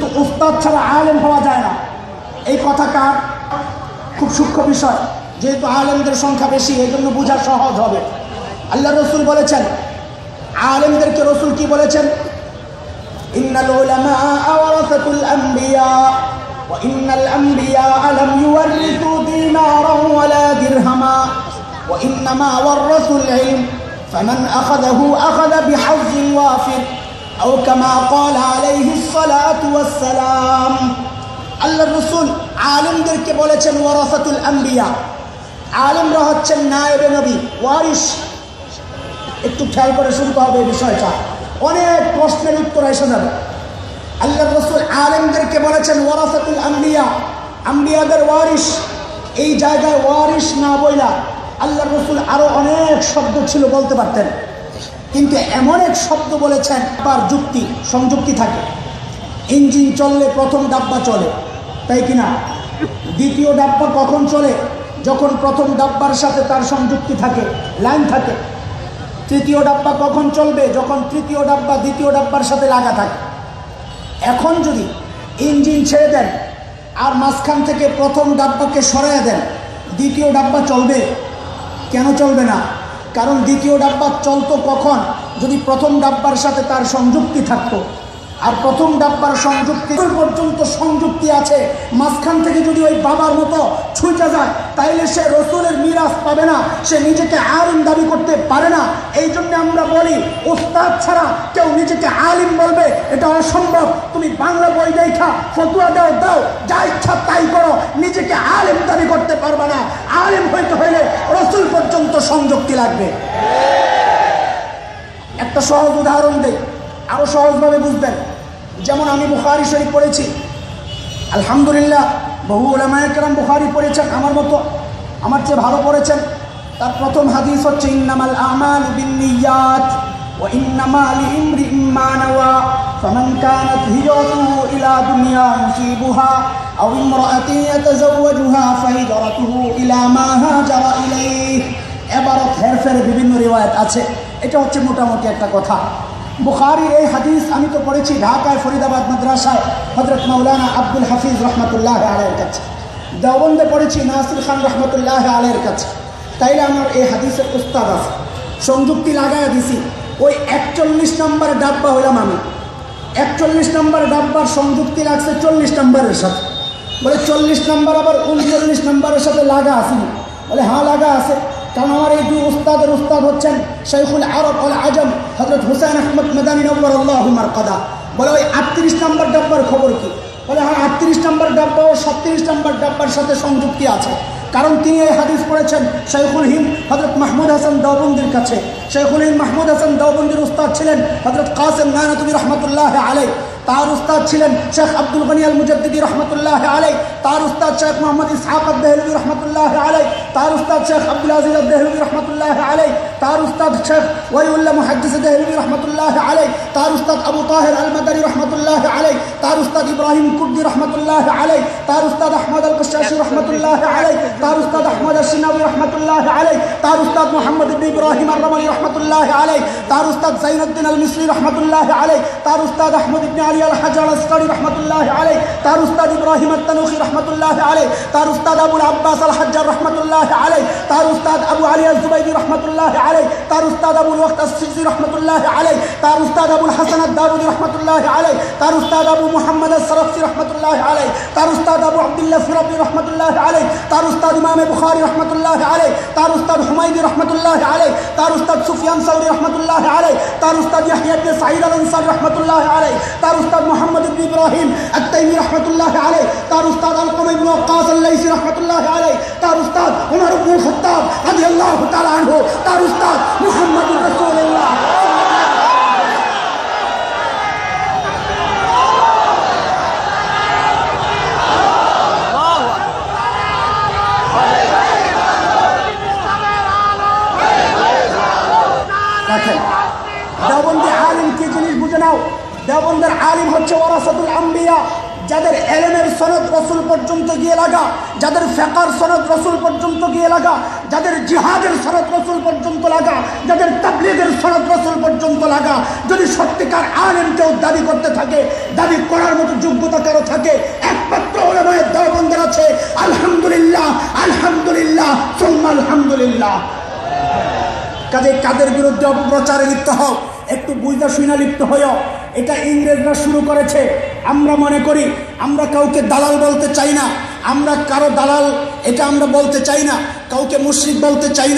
কিন্তু উস্তাদ ছাড়া আলেম হওয়া যায় না। এই কথাটা খুব সূক্ষ্ম বিষয়, যেহেতু আলেমদের সংখ্যা বেশি এই জন্য বোঝা সহজ হবে। আল্লাহ রসুল বলেছেন, আলেমদেরকে রসুল কি বলেছেন? ইন্নাল উলামা ওয়ারাসাতুল আমবিয়া ওয়া ইন্নাল আমবিয়া লাম ইউওয়ারিসু দিনারান ওয়ালা দিরহামা ওয়া ইন্নামা ওয়ারাসুল ইলম ফামান আখাযাহু আখাযা বিহাজ্জিন ওয়াফির আও কামা ক্বালা আলাইহিস সালাতু ওয়াস সালাম। আল্লাহ রসুল আলেমদেরকে বলেছেন ওয়ারাসাতুল আম্বিয়া, আলেমরা হচ্ছেন নায়েবে নবী, ওয়ারিস। একটু খেয়াল করে শুনতে হবে এই বিষয়টা, অনেক প্রশ্নের উত্তর এসে যাবে। আল্লাহ রসুল আলেমদেরকে বলেছেন ওয়ারাসাতুল আম্বিয়া, আম্বিয়াদের ওয়ারিস। এই জায়গায় ওয়ারিস না বইলা আল্লাহ রসুল আরো অনেক শব্দ ছিল বলতে পারতেন, কিন্তু এমন এক শব্দ বলেছেন তার যুক্তি সংযুক্তি থাকে। ইঞ্জিন চললে প্রথম ডাব্বা চলে, তাই কিনা? দ্বিতীয় ডাব্বা কখন চলে? যখন প্রথম ডাব্বার সাথে তার সংযুক্তি থাকে, লাইন থাকে। তৃতীয় ডাব্বা কখন চলবে? যখন তৃতীয় ডাব্বা দ্বিতীয় ডাব্বার সাথে লাগা থাকে। এখন যদি ইঞ্জিন ছেড়ে দেন আর মাঝখান থেকে প্রথম ডাব্বাকে সরাইয়া দেন, দ্বিতীয় ডাব্বা চলবে? কেন চলবে না? কারণ দ্বিতীয় ডাব্বা চলতো কখন? যদি প্রথম ডাব্বার সাথে তার সংযুক্তি থাকতো। আর প্রথম ডাব্বার সংযুক্তি পর্যন্ত সংযুক্তি আছে, মাঝখান থেকে যদি ওই বাবার মতো ছুঁচা যায় তাইলে সে রসুলের মিরাজ পাবে না, সে নিজেকে আলিম দাবি করতে পারে না। এই জন্য আমরা বলি ওস্তাদ ছাড়া কেউ নিজেকে আলিম বলবে এটা অসম্ভব। তুমি বাংলা বই দেখা ফতুয়া দাও, যা ইচ্ছা তাই করো, নিজেকে আলিম দাবি করতে পারবে না। আলিম হইতে হইলে রসুল পর্যন্ত সংযুক্তি লাগবে। একটা সহজ উদাহরণ দেই, আরো সহজভাবে বুঝবেন। যেমন আমি বুখারী শরীফ পড়েছি, আলহামদুলিল্লাহ বহু উলামায়ে কেরাম বুখারী পড়েছেন, আমার মতো আমার চেয়ে ভালো পড়েছেন। তার প্রথম হাদিস হচ্ছে ইন্নামাল আমালু বিন্নিয়াত ওয়া ইন্নামা লিইমরিইম মা নাওয়া ফামান কানাত হিজরাতুহু ইলা দুনিয়া ইউসিবুহা আও ইমরাআতিন ইয়াতাযাওয়াজুহা ফাহিজরাতুহু ইলা মা হাজারা ইলাইহি। এবারত হেরফের বিভিন্ন রিওয়ায়াত আছে, এটা হচ্ছে মোটামুটি একটা কথা। বুখারীর এই হাদিস আমি তো পড়েছি ঢাকায় ফরিদাবাদ মাদ্রাসায় হযরত মাওলানা আব্দুল হাফিজ রহমতুল্লাহ আলাইহির কাছে, দেওবন্দে পড়েছি নাসির খান রহমতুল্লাহ আলাইহির কাছে। তাইলে আমার এই হাদিসের উস্তাদ আছে, সংযুক্তি লাগাইয়া দিছি। ওই 41 নম্বর ডাব্বা হইলাম আমি, 41 নম্বর ডাব্বার সংযুক্তি লাগছে 40 নম্বরের সাথে। বলে 40 নম্বর আবার 39 নম্বরের সাথে লাগা আসেনি? বলে হ্যাঁ লাগা আছে, কারণ আমার এই দুই উস্তাদের উস্তাদ হচ্ছেন শাইখুল আরব ওয়াল আজম হযরত হুসাইন আহমদ মাদানী নওয়ারাল্লাহু মারকাদা। বলে ওই 38 নম্বর ডাব্বার খবর কি? বলে হ্যাঁ 38 নম্বর ডাব্বা ও 37 নম্বর ডাব্বার সাথে সংযুক্তি আছে, কারণ তিনি এই হাদিস পড়েছেন শাইখুল হিন্দ হযরত মাহমুদ হাসান দেওবন্দির কাছে। শাইখুল হিন্দ মাহমুদ হাসান দেওবন্দির উস্তাদ ছিলেন হযরত কাসেম নানাতুবি রহমতুল্লাহ আলাইহি, তার উস্তাদ ছিলেন শেখ আব্দুল গনি আল মুজাদ্দিদি রহমতুল্লাহ আলাইহি, তার উস্তাদ শেখ মোহাম্মদ ইসহাক আদ-দেহলভী রহমতুল্লাহ আলাইহি, তার উস্তাদ শেখ আব্দুল আজিজ আদ-দেহলভী রহমতুল্লাহ আলাইহি, তার উস্তাদ শেখ ওয়ালিউল্লাহ মুহাদ্দিস আদ-দেহলভী রহমতুল্লাহ আলাইহি, তার উস্তাদ আবু তাহের আল মাদানী রহমতুল্লাহ আলাইহি, তার উস্তাদ ইব্রাহিম কুর্দি রহমতুল্লাহ আলাইহি, তার উস্তাদ আহমদ আল কশাশি রহমতুল্লাহ আলাইহি, তার উস্তাদ আহমদ আশ-শিনাওয়ী রহমতুল্লাহ আলাইহি, তার উস্তাদ মুহাম্মদ ইবনে ইব্রাহিম আর-রমলি রহমতুল্লাহ আলাইহি, তার উস্তাদ যাইনুদ্দিন আল মিসরি রহমতুল্লাহ আলাইহি, তার উস্তাদ আহমদ ইবনে আলী আল হাজার আসকারী রহমতুল্লাহ আলাইহি, তার উস্তাদ ইব্রাহিম আত-তানুখী রহমতুল্লাহ আলাইহি, তার উস্তাদ আবুল আব্বাস আল হাজ্জার রহমতুল্লাহ আলাইহি, তার উস্তাদ আবু আলী আজ-জুবাইরি রহমতুল্লাহ আলাইহি, তার উস্তাদ আবুল ওয়াক্ত আস-সিজি রহমতুল্লাহ আলাইহি, তার উস্তাদ আবুল হাসান আদ-দারুনি রহমতুল্লাহ আলাইহি, তার উস্তাদ আবু মুহাম্মদ আস-সারাফি রহমতুল্লাহ আলাইহি, তার উস্তাদ আবু আব্দুল্লাহ ফিরাবি রহমতুল্লাহ আলাইহি, তার উস্তাদ ইমাম বুখারী রহমতুল্লাহ আলাইহি, তার উস্তাদ হুমায়দি রহমতুল্লাহ আলাইহি, তার উস্তাদ সুফিয়ান সাউরি রহমতুল্লাহ আলাইহি, তার উস্তাদ ইয়াহইয়া ইবনে সাঈদ আল-আনসারী রহমতুল্লাহ আলাইহি, তার উস্তাদ মুহাম্মদ ইবনে ইব্রাহিম আত-তাইমি রহমতুল্লাহ আলাইহি, তার উস্তাদ আলকামা ইবনে ওয়াক্কাস আল-লাইসি রহমতুল্লাহ আলাইহি, তার উস্তাদ উমর ইবনে খাত্তাব রাদিয়াল্লাহু তাআলা আনহু, তার উস্তাদ মুহাম্মদুর রাসূলুল্লাহ। দেওবন্দি আলিম কি জিনিস বুঝে নাও, দেওবন্দের আলিম হচ্ছে ওয়ারাসাতুল আম্বিয়া, যাদের এলেমের সনদ রসুল পর্যন্ত গিয়ে লাগা, যাদের ফিকহের সনদ রসুল পর্যন্ত গিয়ে লাগা, যাদের জিহাদের সনদ রসুল পর্যন্ত লাগা, যাদের তাবলীগের সনদ রসুল পর্যন্ত লাগা, যদি সত্যিকার আলেম কেউ দাবি করতে থাকে, দাবি করার মতো যোগ্যতা কারো থাকে, একমাত্র উলামায়ে দেওবন্দের আছে। আলহামদুলিল্লাহ, আলহামদুলিল্লাহ, সুম্মা আলহামদুলিল্লাহ। কাজে কাদের বিরুদ্ধে অপপ্রচারে লিপ্ত হও, একটু বুঝা শুনা লিপ্ত হইও। এটা ইংরেজরা শুরু করেছে। আমরা মনে করি আমরা কাউকে দালাল বলতে চাই না, আমরা কারো দালাল এটা আমরা বলতে চাই না, কাউকে মুশরিক বলতে চাই না।